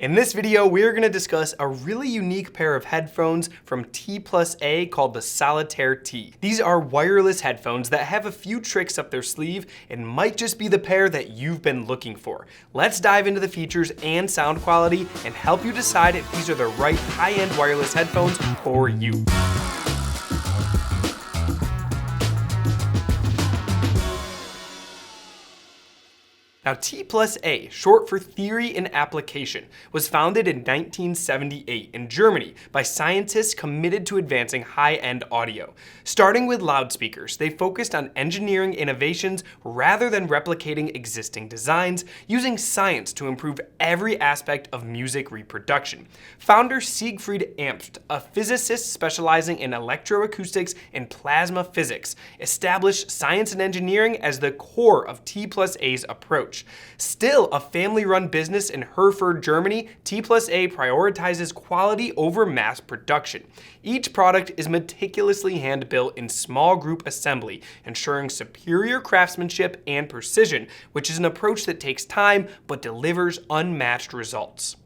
In this video, we're going to discuss a really unique pair of headphones from T+A called the Solitaire T. These are wireless headphones that have a few tricks up their sleeve and might just be the pair that you've been looking for. Let's dive into the features and sound quality and help you decide if these are the right high-end wireless headphones for you. Now, T+A, short for Theory and Application, was founded in 1978 in Germany by scientists committed to advancing high-end audio. Starting with loudspeakers, they focused on engineering innovations rather than replicating existing designs, using science to improve every aspect of music reproduction. Founder Siegfried Amst, a physicist specializing in electroacoustics and plasma physics, established science and engineering as the core of T+A's approach. Still a family-run business in Herford, Germany, T+A prioritizes quality over mass production. Each product is meticulously hand-built in small group assembly, ensuring superior craftsmanship and precision, which is an approach that takes time but delivers unmatched results.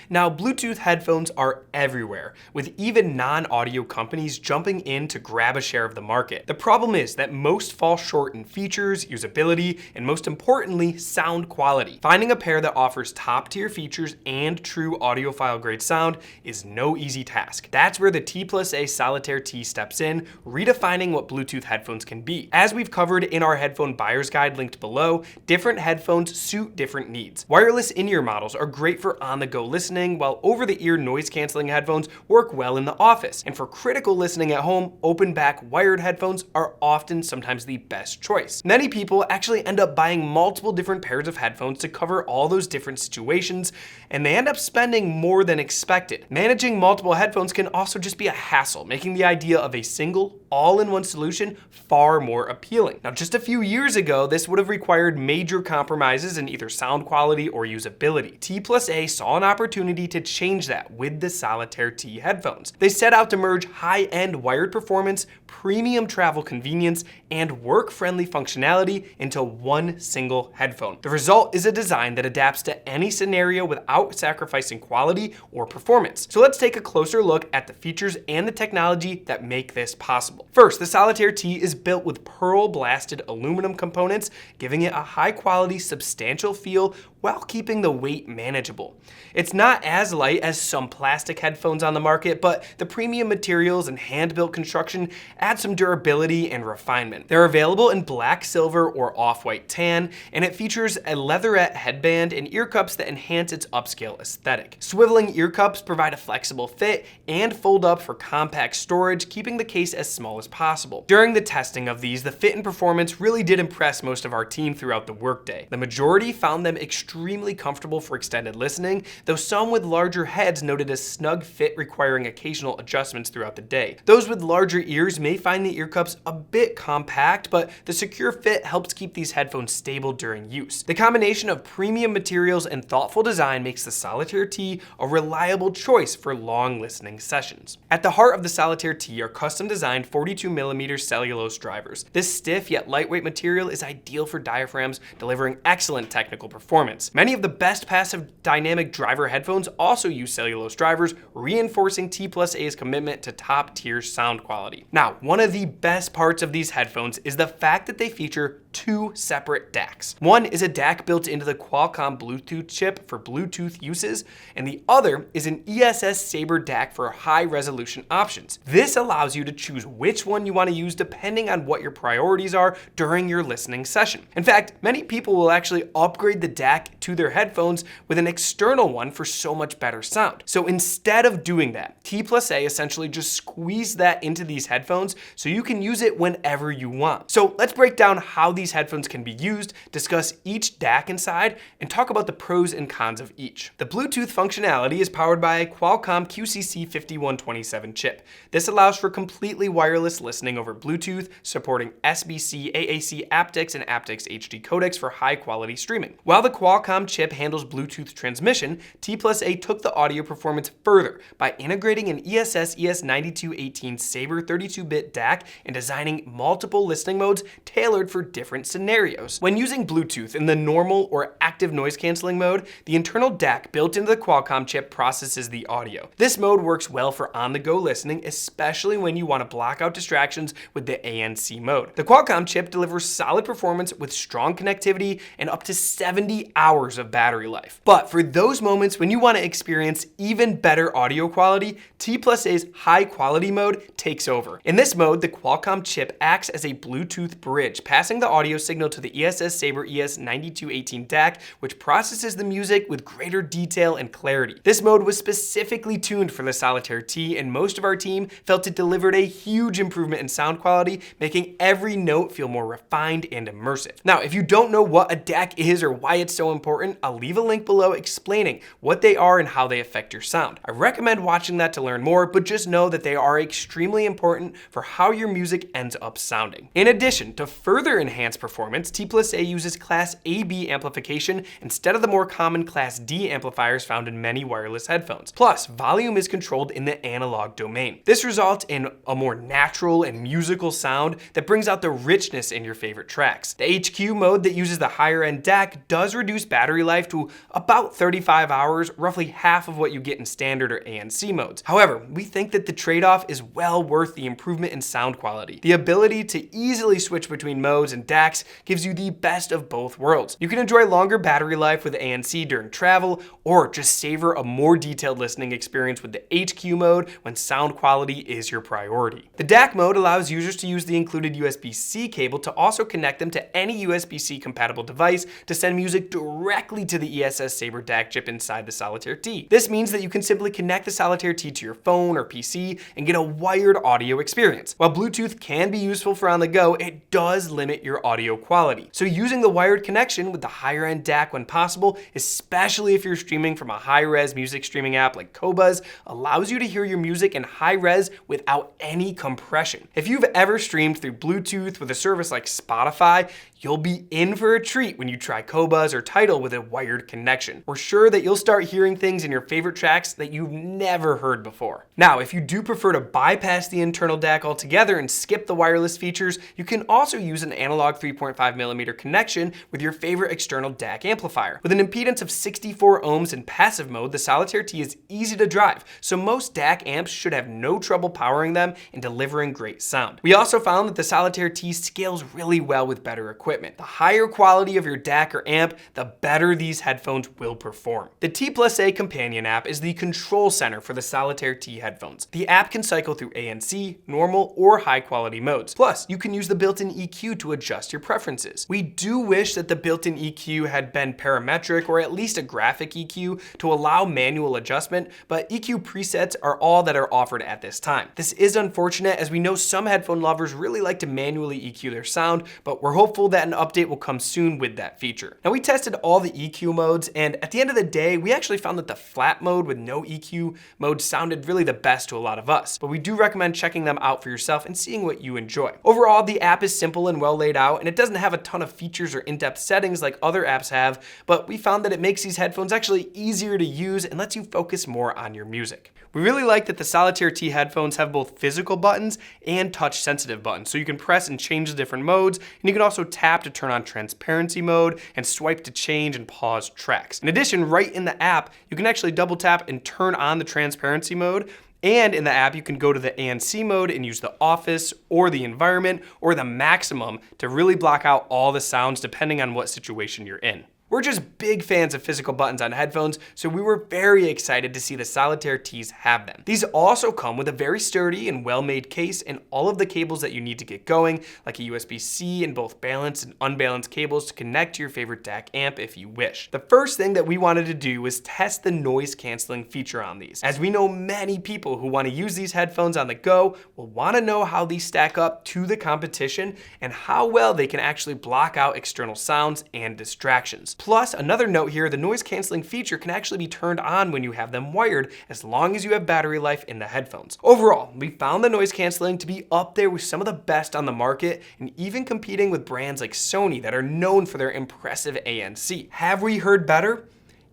Now, Bluetooth headphones are everywhere, with even non-audio companies jumping in to grab a share of the market. The problem is that most fall short in features, usability, and most importantly, sound quality. Finding a pair that offers top-tier features and true audiophile-grade sound is no easy task. That's where the T+A Solitaire T steps in, redefining what Bluetooth headphones can be. As we've covered in our headphone buyer's guide linked below, different headphones suit different needs. Wireless in-ear models are great for on-the-go listening, while over-the-ear noise-canceling headphones work well in the office. And for critical listening at home, open-back wired headphones are often sometimes the best choice. Many people actually end up buying multiple different pairs of headphones to cover all those different situations, and they end up spending more than expected. Managing multiple headphones can also just be a hassle, making the idea of a single, all-in-one solution far more appealing. Now, just a few years ago, this would have required major compromises in either sound quality or usability. T+A saw an opportunity to change that with the Solitaire T headphones. They set out to merge high-end wired performance, premium travel convenience, and work-friendly functionality into one single headphone. The result is a design that adapts to any scenario without sacrificing quality or performance. So let's take a closer look at the features and the technology that make this possible. First, the Solitaire T is built with pearl-blasted aluminum components, giving it a high-quality, substantial feel while keeping the weight manageable. It's not as light as some plastic headphones on the market, but the premium materials and hand-built construction add some durability and refinement. They're available in black, silver, or off-white tan, and it features a leatherette headband and ear cups that enhance its upscale aesthetic. Swiveling ear cups provide a flexible fit and fold up for compact storage, keeping the case as small as possible. During the testing of these, the fit and performance really did impress most of our team throughout the workday. The majority found them extremely comfortable for extended listening, though some with larger heads noted a snug fit requiring occasional adjustments throughout the day. Those with larger ears may find the ear cups a bit compact, but the secure fit helps keep these headphones stable during use. The combination of premium materials and thoughtful design makes the Solitaire T a reliable choice for long listening sessions. At the heart of the Solitaire T are custom-designed 42mm cellulose drivers. This stiff yet lightweight material is ideal for diaphragms, delivering excellent technical performance. Many of the best passive dynamic driver headphones also use cellulose drivers, reinforcing T+A's commitment to top-tier sound quality. Now, one of the best parts of these headphones is the fact that they feature two separate DACs. One is a DAC built into the Qualcomm Bluetooth chip for Bluetooth uses, and the other is an ESS Sabre DAC for high-resolution options. This allows you to choose which one you want to use depending on what your priorities are during your listening session. In fact, many people will actually upgrade the DAC to their headphones with an external one for so much better sound. So instead of doing that, T+A essentially just squeezed that into these headphones so you can use it whenever you want. So let's break down how these headphones can be used, discuss each DAC inside, and talk about the pros and cons of each. The Bluetooth functionality is powered by a Qualcomm QCC5127 chip. This allows for completely wireless listening over Bluetooth, supporting SBC, AAC, aptX, and aptX HD codecs for high-quality streaming. While the Qualcomm Qualcomm chip handles Bluetooth transmission, T+A took the audio performance further by integrating an ESS ES9218 Sabre 32-bit DAC and designing multiple listening modes tailored for different scenarios. When using Bluetooth in the normal or active noise canceling mode, the internal DAC built into the Qualcomm chip processes the audio. This mode works well for on-the-go listening, especially when you want to block out distractions with the ANC mode. The Qualcomm chip delivers solid performance with strong connectivity and up to 70 hours of battery life. But for those moments when you want to experience even better audio quality, T+A's high quality mode takes over. In this mode, the Qualcomm chip acts as a Bluetooth bridge, passing the audio signal to the ESS Sabre ES9218 DAC, which processes the music with greater detail and clarity. This mode was specifically tuned for the Solitaire T, and most of our team felt it delivered a huge improvement in sound quality, making every note feel more refined and immersive. Now, if you don't know what a DAC is or why it's so important, I'll leave a link below explaining what they are and how they affect your sound. I recommend watching that to learn more, but just know that they are extremely important for how your music ends up sounding. In addition, to further enhance performance, T+A uses Class AB amplification instead of the more common Class D amplifiers found in many wireless headphones. Plus, volume is controlled in the analog domain. This results in a more natural and musical sound that brings out the richness in your favorite tracks. The HQ mode that uses the higher end DAC does reduce battery life to about 35 hours, roughly half of what you get in standard or ANC modes. However, we think that the trade-off is well worth the improvement in sound quality. The ability to easily switch between modes and DACs gives you the best of both worlds. You can enjoy longer battery life with ANC during travel, or just savor a more detailed listening experience with the HQ mode when sound quality is your priority. The DAC mode allows users to use the included USB-C cable to also connect them to any USB-C compatible device to send music directly to the ESS Sabre DAC chip inside the Solitaire T. This means that you can simply connect the Solitaire T to your phone or PC and get a wired audio experience. While Bluetooth can be useful for on the go, it does limit your audio quality. So using the wired connection with the higher end DAC when possible, especially if you're streaming from a high-res music streaming app like Qobuz, allows you to hear your music in high res without any compression. If you've ever streamed through Bluetooth with a service like Spotify, you'll be in for a treat when you try Qobuz or Tidal with a wired connection. We're sure that you'll start hearing things in your favorite tracks that you've never heard before. Now, if you do prefer to bypass the internal DAC altogether and skip the wireless features, you can also use an analog 3.5mm connection with your favorite external DAC amplifier. With an impedance of 64 ohms in passive mode, the Solitaire T is easy to drive, so most DAC amps should have no trouble powering them and delivering great sound. We also found that the Solitaire T scales really well with better equipment. The higher quality of your DAC or amp, the better these headphones will perform. The T+A companion app is the control center for the Solitaire T headphones. The app can cycle through ANC, normal, or high quality modes. Plus, you can use the built-in EQ to adjust your preferences. We do wish that the built-in EQ had been parametric or at least a graphic EQ to allow manual adjustment, but EQ presets are all that are offered at this time. This is unfortunate, as we know some headphone lovers really like to manually EQ their sound, but we're hopeful that an update will come soon with that feature. Now, we tested all the EQ modes, and at the end of the day, we actually found that the flat mode with no EQ mode sounded really the best to a lot of us, but we do recommend checking them out for yourself and seeing what you enjoy. Overall, the app is simple and well laid out, and it doesn't have a ton of features or in-depth settings like other apps have, but we found that it makes these headphones actually easier to use and lets you focus more on your music. We really like that the Solitaire T headphones have both physical buttons and touch sensitive buttons, so you can press and change the different modes, and you can also tap to turn on transparency mode and swipe to change and pause tracks. In addition, right in the app, you can actually double tap and turn on the transparency mode. And in the app, you can go to the ANC mode and use the office or the environment or the maximum to really block out all the sounds depending on what situation you're in. We're just big fans of physical buttons on headphones, so we were very excited to see the Solitaire Ts have them. These also come with a very sturdy and well-made case and all of the cables that you need to get going, like a USB-C and both balanced and unbalanced cables to connect to your favorite DAC amp if you wish. The first thing that we wanted to do was test the noise canceling feature on these, as we know many people who want to use these headphones on the go will want to know how these stack up to the competition and how well they can actually block out external sounds and distractions. Plus, another note here, the noise canceling feature can actually be turned on when you have them wired, as long as you have battery life in the headphones. Overall, we found the noise canceling to be up there with some of the best on the market, and even competing with brands like Sony that are known for their impressive ANC. Have we heard better?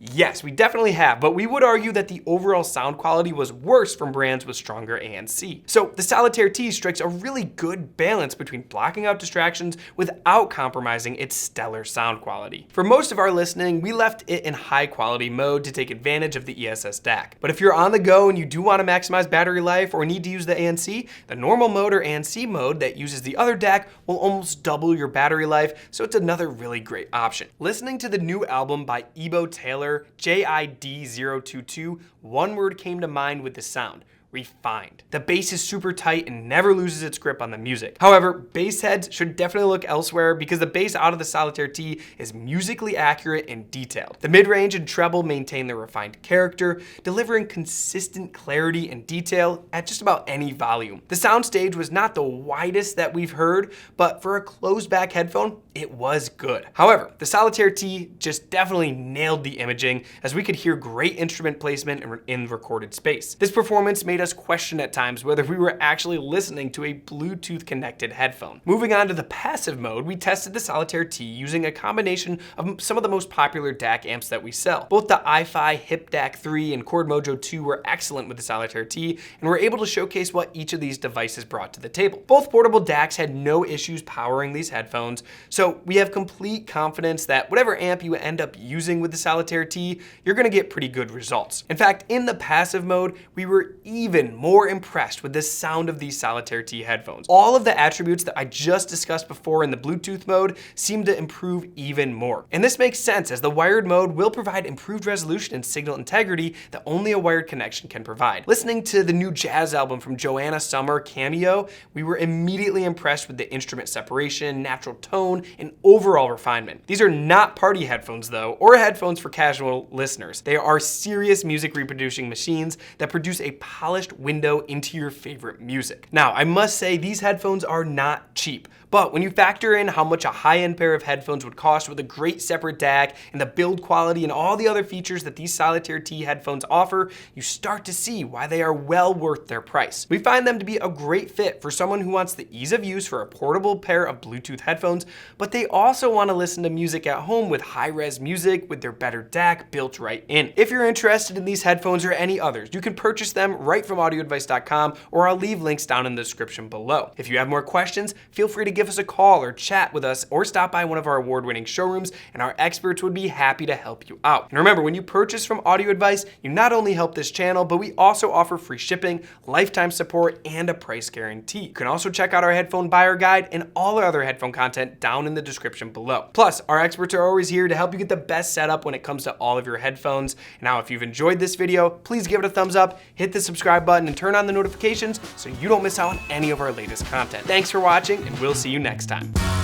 Yes, we definitely have, but we would argue that the overall sound quality was worse from brands with stronger ANC. So the Solitaire T strikes a really good balance between blocking out distractions without compromising its stellar sound quality. For most of our listening, we left it in high quality mode to take advantage of the ESS DAC. But if you're on the go and you do want to maximize battery life or need to use the ANC, the normal mode or ANC mode that uses the other DAC will almost double your battery life, so it's another really great option. Listening to the new album by Ebo Taylor, JID022, one word came to mind with the sound: refined. The bass is super tight and never loses its grip on the music. However, bass heads should definitely look elsewhere because the bass out of the Solitaire T is musically accurate and detailed. The mid-range and treble maintain their refined character, delivering consistent clarity and detail at just about any volume. The soundstage was not the widest that we've heard, but for a closed back headphone, it was good. However, the Solitaire T just definitely nailed the imaging, as we could hear great instrument placement in recorded space. This performance made us question at times whether we were actually listening to a Bluetooth connected headphone. Moving on to the passive mode, we tested the Solitaire T using a combination of some of the most popular DAC amps that we sell. Both the iFi Hip DAC 3 and Chord Mojo 2 were excellent with the Solitaire T, and were able to showcase what each of these devices brought to the table. Both portable DACs had no issues powering these headphones, so we have complete confidence that whatever amp you end up using with the Solitaire T, you're gonna get pretty good results. In fact, in the passive mode, we were even more impressed with the sound of these Solitaire T headphones. All of the attributes that I just discussed before in the Bluetooth mode seem to improve even more. And this makes sense, as the wired mode will provide improved resolution and signal integrity that only a wired connection can provide. Listening to the new jazz album from Joanna Summer, Cameo, we were immediately impressed with the instrument separation, natural tone, and overall refinement. These are not party headphones though, or headphones for casual listeners. They are serious music reproducing machines that produce a polished window into your favorite music. Now, I must say these headphones are not cheap, but when you factor in how much a high-end pair of headphones would cost with a great separate DAC and the build quality and all the other features that these Solitaire T headphones offer, you start to see why they are well worth their price. We find them to be a great fit for someone who wants the ease of use for a portable pair of Bluetooth headphones, but they also want to listen to music at home with high-res music with their better DAC built right in. If you're interested in these headphones or any others, you can purchase them right from audioadvice.com, or I'll leave links down in the description below. If you have more questions, feel free to give us a call or chat with us, or stop by one of our award-winning showrooms, and our experts would be happy to help you out. And remember, when you purchase from Audio Advice, you not only help this channel, but we also offer free shipping, lifetime support, and a price guarantee. You can also check out our headphone buyer guide and all our other headphone content down in the description below. Plus, our experts are always here to help you get the best setup when it comes to all of your headphones. Now, if you've enjoyed this video, please give it a thumbs up, hit the subscribe button, and turn on the notifications so you don't miss out on any of our latest content. Thanks for watching, and we'll see you next time.